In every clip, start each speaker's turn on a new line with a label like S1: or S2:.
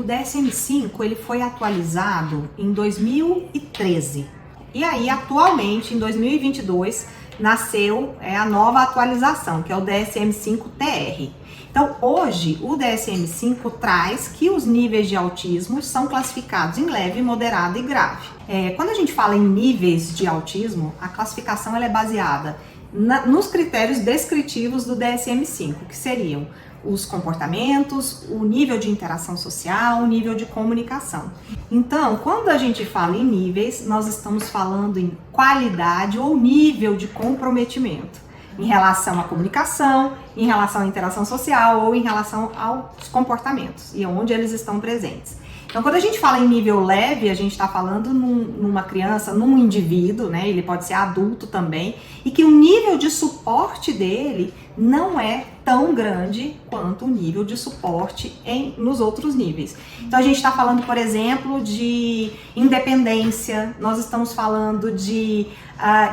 S1: DSM-5 ele foi atualizado em 2013. E aí, atualmente, em 2022, nasceu a nova atualização, que é o DSM-5-TR. Então, hoje, o DSM-5 traz que os níveis de autismo são classificados em leve, moderado e grave. Quando a gente fala em níveis de autismo, a classificação ela é baseada nos critérios descritivos do DSM-5, que seriam os comportamentos, o nível de interação social, o nível de comunicação. Então, quando a gente fala em níveis, nós estamos falando em qualidade ou nível de comprometimento em relação à comunicação, em relação à interação social ou em relação aos comportamentos e onde eles estão presentes. Então, quando a gente fala em nível leve, a gente está falando numa criança, num indivíduo, né? Ele pode ser adulto também, e que o nível de suporte dele não é tão grande quanto o nível de suporte nos outros níveis. Então, a gente está falando, por exemplo, de independência, nós estamos falando de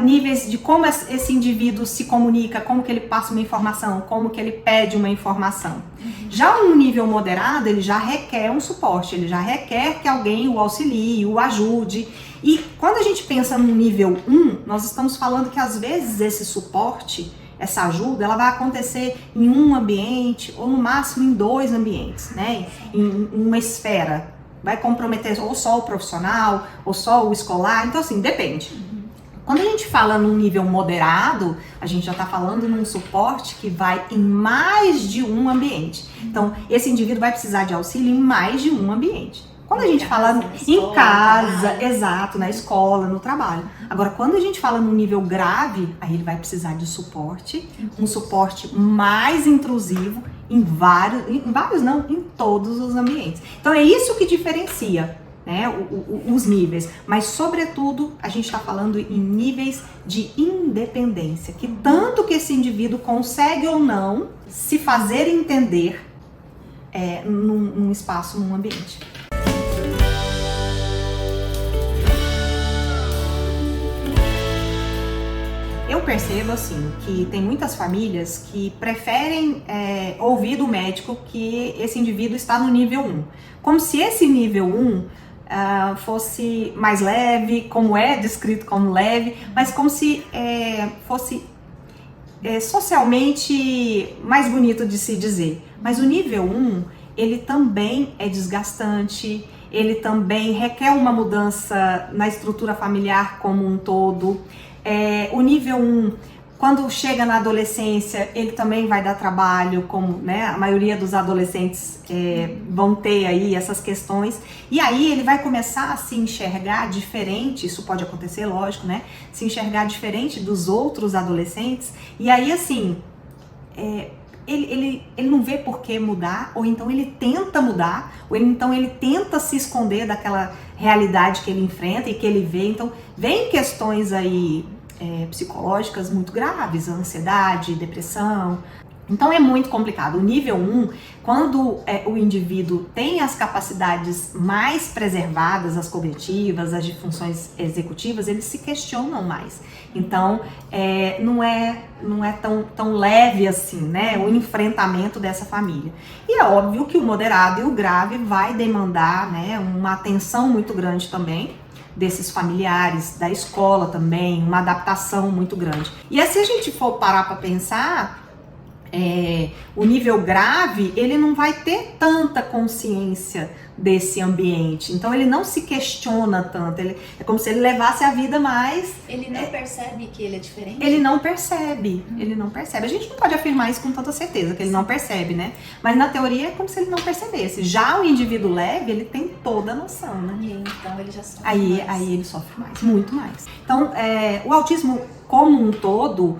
S1: níveis de como esse indivíduo se comunica, como que ele passa uma informação, como que ele pede uma informação. Já um nível moderado, ele já requer um suporte, ele já requer que alguém o auxilie, o ajude. E quando a gente pensa no nível 1, nós estamos falando que às vezes esse suporte, essa ajuda, ela vai acontecer em um ambiente ou no máximo em 2 ambientes, né? Em uma esfera. Vai comprometer ou só o profissional ou só o escolar, então assim, depende. Quando a gente fala num nível moderado, a gente já está falando num suporte que vai em mais de um ambiente. Então, esse indivíduo vai precisar de auxílio em mais de um ambiente. Quando a gente fala em casa, exato, na escola, no trabalho. Agora, quando a gente fala num nível grave, aí ele vai precisar de suporte, um suporte mais intrusivo em todos os ambientes. Então, é isso que diferencia, né, os níveis, mas sobretudo a gente está falando em níveis de independência, que tanto que esse indivíduo consegue ou não se fazer entender num espaço, num ambiente. Eu percebo assim que tem muitas famílias que preferem ouvir do médico que esse indivíduo está no nível 1, como se esse nível 1 fosse mais leve, como é descrito como leve, mas como se fosse socialmente mais bonito de se dizer. Mas o nível 1, ele também é desgastante, ele também requer uma mudança na estrutura familiar como um todo. O nível 1, quando chega na adolescência, ele também vai dar trabalho, como, né, a maioria dos adolescentes vão ter aí essas questões. E aí ele vai começar a se enxergar diferente, isso pode acontecer, lógico, né? Se enxergar diferente dos outros adolescentes. E aí, assim, ele não vê por que mudar, ou então ele tenta mudar, ou então ele tenta se esconder daquela realidade que ele enfrenta e que ele vê. Então, vem questões aí psicológicas muito graves, ansiedade, depressão. Então é muito complicado. O nível 1, quando o indivíduo tem as capacidades mais preservadas, as cognitivas, as de funções executivas, eles se questionam mais. Então não é tão leve assim, né, o enfrentamento dessa família. E é óbvio que o moderado e o grave vai demandar, né, uma atenção muito grande também desses familiares, da escola também, uma adaptação muito grande. E aí, se a gente for parar para pensar, o nível grave, ele não vai ter tanta consciência desse ambiente, então ele não se questiona tanto, é como se ele levasse a vida mais...
S2: Ele não percebe que ele é diferente?
S1: Ele não percebe, ele não percebe. A gente não pode afirmar isso com tanta certeza, que ele não percebe, né? Mas na teoria é como se ele não percebesse. Já o indivíduo leve, ele tem toda a noção, né?
S2: E então ele já sofre mais.
S1: Aí ele sofre mais, muito mais. Então, o autismo como um todo,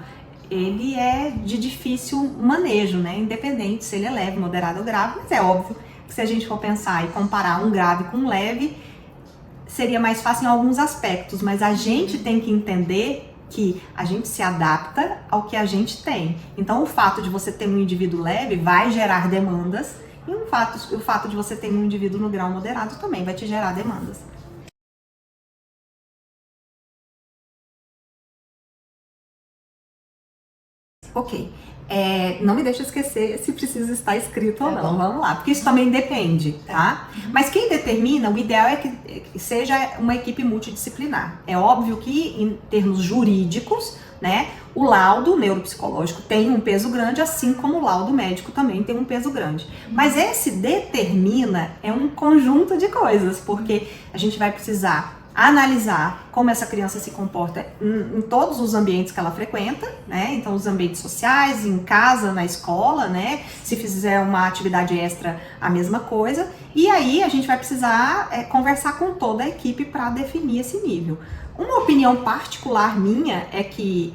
S1: ele é de difícil manejo, né? Independente se ele é leve, moderado ou grave, mas é óbvio que se a gente for pensar e comparar um grave com um leve, seria mais fácil em alguns aspectos, mas a gente tem que entender que a gente se adapta ao que a gente tem. Então, o fato de você ter um indivíduo leve vai gerar demandas, e o fato de você ter um indivíduo no grau moderado também vai te gerar demandas. Ok, Não me deixa esquecer se precisa estar escrito ou
S2: Tá
S1: não.
S2: bom.
S1: Vamos lá, porque isso também depende, tá? Mas quem determina, o ideal é que seja uma equipe multidisciplinar. É óbvio que, em termos jurídicos, né, o laudo neuropsicológico tem um peso grande, assim como o laudo médico também tem um peso grande. Mas esse determina é um conjunto de coisas, porque a gente vai precisar analisar como essa criança se comporta em todos os ambientes que ela frequenta, né? Então, os ambientes sociais, em casa, na escola, né? Se fizer uma atividade extra, a mesma coisa. E aí, a gente vai precisar conversar com toda a equipe para definir esse nível. Uma opinião particular minha é que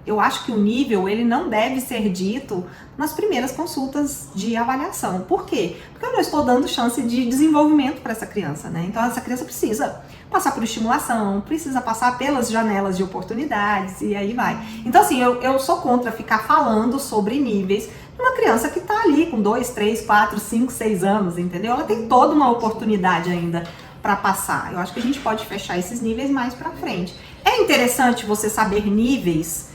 S1: eu acho que o nível ele não deve ser dito nas primeiras consultas de avaliação. Por quê? Porque eu não estou dando chance de desenvolvimento para essa criança, né? Então essa criança precisa passar por estimulação, precisa passar pelas janelas de oportunidades e aí vai. Então assim, eu sou contra ficar falando sobre níveis de uma criança que está ali com 2, 3, 4, 5, 6 anos, entendeu? Ela tem toda uma oportunidade ainda para passar. Eu acho que a gente pode fechar esses níveis mais para frente. É interessante você saber níveis.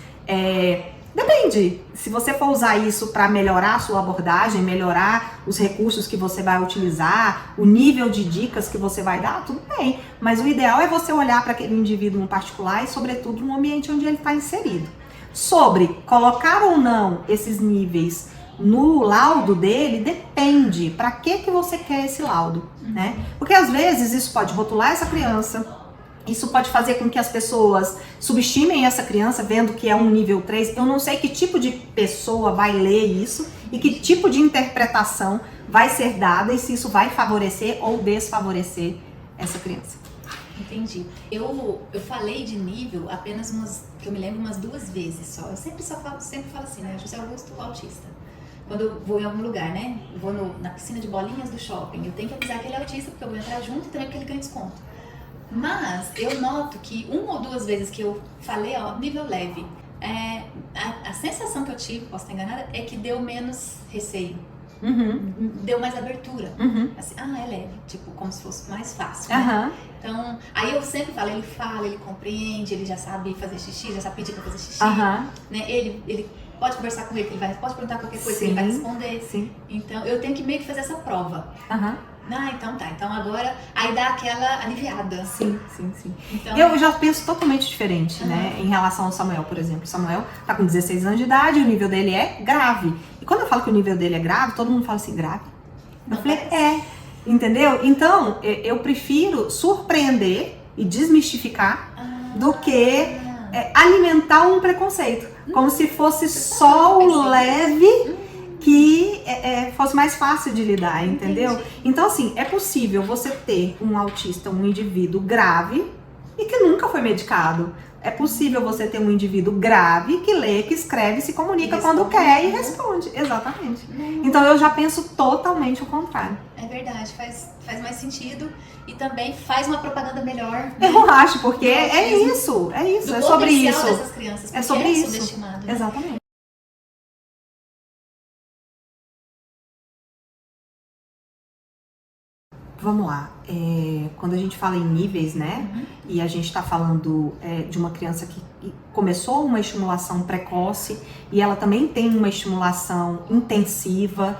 S1: Depende. Se você for usar isso para melhorar a sua abordagem, melhorar os recursos que você vai utilizar, o nível de dicas que você vai dar, tudo bem. Mas o ideal é você olhar para aquele indivíduo em particular e, sobretudo, no ambiente onde ele está inserido. Sobre colocar ou não esses níveis no laudo dele, depende para que você quer esse laudo, né? Porque às vezes isso pode rotular essa criança, isso pode fazer com que as pessoas subestimem essa criança vendo que é um nível 3. Eu não sei que tipo de pessoa vai ler isso e que tipo de interpretação vai ser dada e se isso vai favorecer ou desfavorecer essa criança.
S2: Entendi. Eu falei de nível apenas que eu me lembro umas 2 vezes só. Eu sempre falo assim, né? José Augusto, autista. Quando eu vou em algum lugar, né? Eu vou na piscina de bolinhas do shopping. Eu tenho que avisar que ele é autista, porque eu vou entrar junto e também porque ele ganha desconto. Mas eu noto que 1 ou 2 vezes que eu falei, ó, nível leve, a sensação que eu tive, posso estar enganada, é que deu menos receio. Deu mais abertura. Assim, é leve, tipo, como se fosse mais fácil, né? Então, aí eu sempre falo, ele fala, ele compreende, ele já sabe fazer xixi, já sabe pedir pra fazer xixi, né? Ele pode conversar com ele, pode perguntar qualquer coisa, ele vai responder.
S1: Sim.
S2: Então, eu tenho que meio que fazer essa prova. Então tá. Então agora, aí dá aquela aliviada.
S1: Sim.
S2: Então,
S1: Eu já penso totalmente diferente, né? Em relação ao Samuel, por exemplo. O Samuel tá com 16 anos de idade, o nível dele é grave. E quando eu falo que o nível dele é grave, todo mundo fala assim, grave? Eu falei, entendeu? Então, eu prefiro surpreender e desmistificar do que alimentar um preconceito. Como se fosse só o leve que fosse mais fácil de lidar, entendeu?
S2: Entendi.
S1: Então, assim, é possível você ter um autista, um indivíduo grave e que nunca foi medicado. É possível você ter um indivíduo grave que lê, que escreve, se comunica quando quer e responde. Exatamente. Então, eu já penso totalmente o contrário.
S2: É verdade, faz mais sentido e também faz uma propaganda melhor. Né?
S1: Eu acho, porque é isso,
S2: Do
S1: é sobre isso.
S2: dessas crianças,
S1: É sobre isso.
S2: subestimado, né?
S1: Exatamente. Vamos lá, quando a gente fala em níveis, né, e a gente está falando de uma criança que começou uma estimulação precoce e ela também tem uma estimulação intensiva,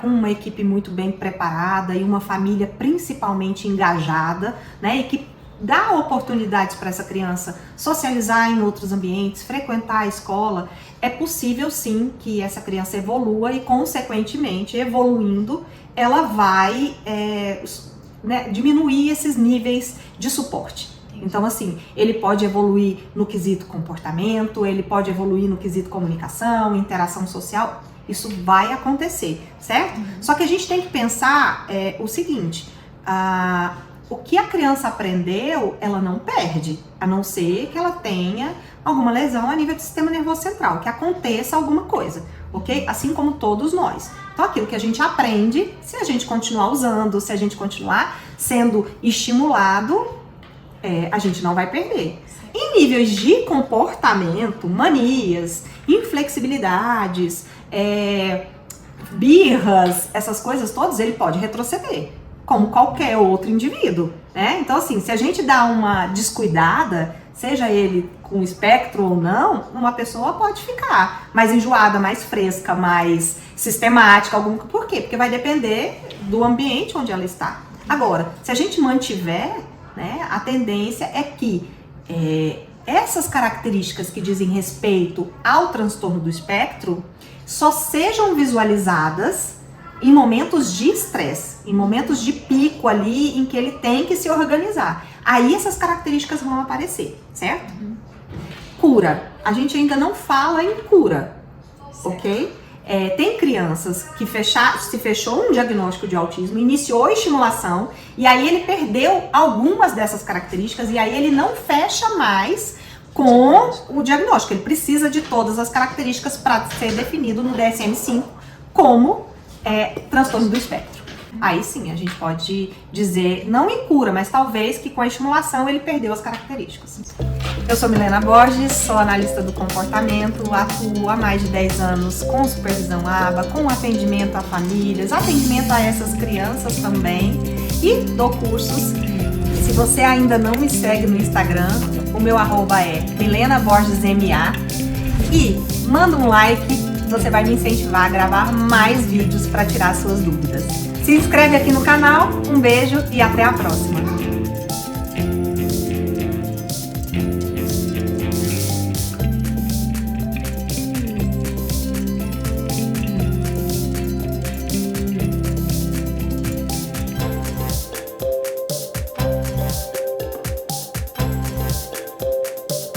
S1: com uma equipe muito bem preparada e uma família principalmente engajada, né, e que dá oportunidades para essa criança socializar em outros ambientes, frequentar a escola, é possível sim que essa criança evolua e, consequentemente, evoluindo, ela vai diminuir esses níveis de suporte. Então, assim, ele pode evoluir no quesito comportamento, ele pode evoluir no quesito comunicação, interação social, isso vai acontecer, certo? Só que a gente tem que pensar o seguinte, o que a criança aprendeu, ela não perde, a não ser que ela tenha alguma lesão a nível do sistema nervoso central, que aconteça alguma coisa, ok? Assim como todos nós. Então, aquilo que a gente aprende, se a gente continuar usando, se a gente continuar sendo estimulado, a gente não vai perder. Em níveis de comportamento, manias, inflexibilidades, birras, essas coisas todas, ele pode retroceder, como qualquer outro indivíduo, né? Então, assim, se a gente dá uma descuidada, seja ele com espectro ou não, uma pessoa pode ficar mais enjoada, mais fresca, mais sistemática. Por quê? Porque vai depender do ambiente onde ela está. Agora, se a gente mantiver, né, a tendência é que essas características que dizem respeito ao transtorno do espectro só sejam visualizadas em momentos de estresse, em momentos de pico ali em que ele tem que se organizar. Aí essas características vão aparecer, certo? Cura. A gente ainda não fala em cura, ok? Tem crianças que se fechou um diagnóstico de autismo, iniciou a estimulação e aí ele perdeu algumas dessas características e aí ele não fecha mais com o diagnóstico. Ele precisa de todas as características para ser definido no DSM-5 como transtorno do espectro. Aí sim, a gente pode dizer, não em cura, mas talvez que com a estimulação ele perdeu as características. Eu sou Milena Borges, sou analista do comportamento, atuo há mais de 10 anos com supervisão ABA, com atendimento a famílias, atendimento a essas crianças também e dou cursos. Se você ainda não me segue no Instagram, o meu arroba é milenaborgesma e manda um like, você vai me incentivar a gravar mais vídeos para tirar suas dúvidas. Se inscreve aqui no canal, um beijo e até a próxima!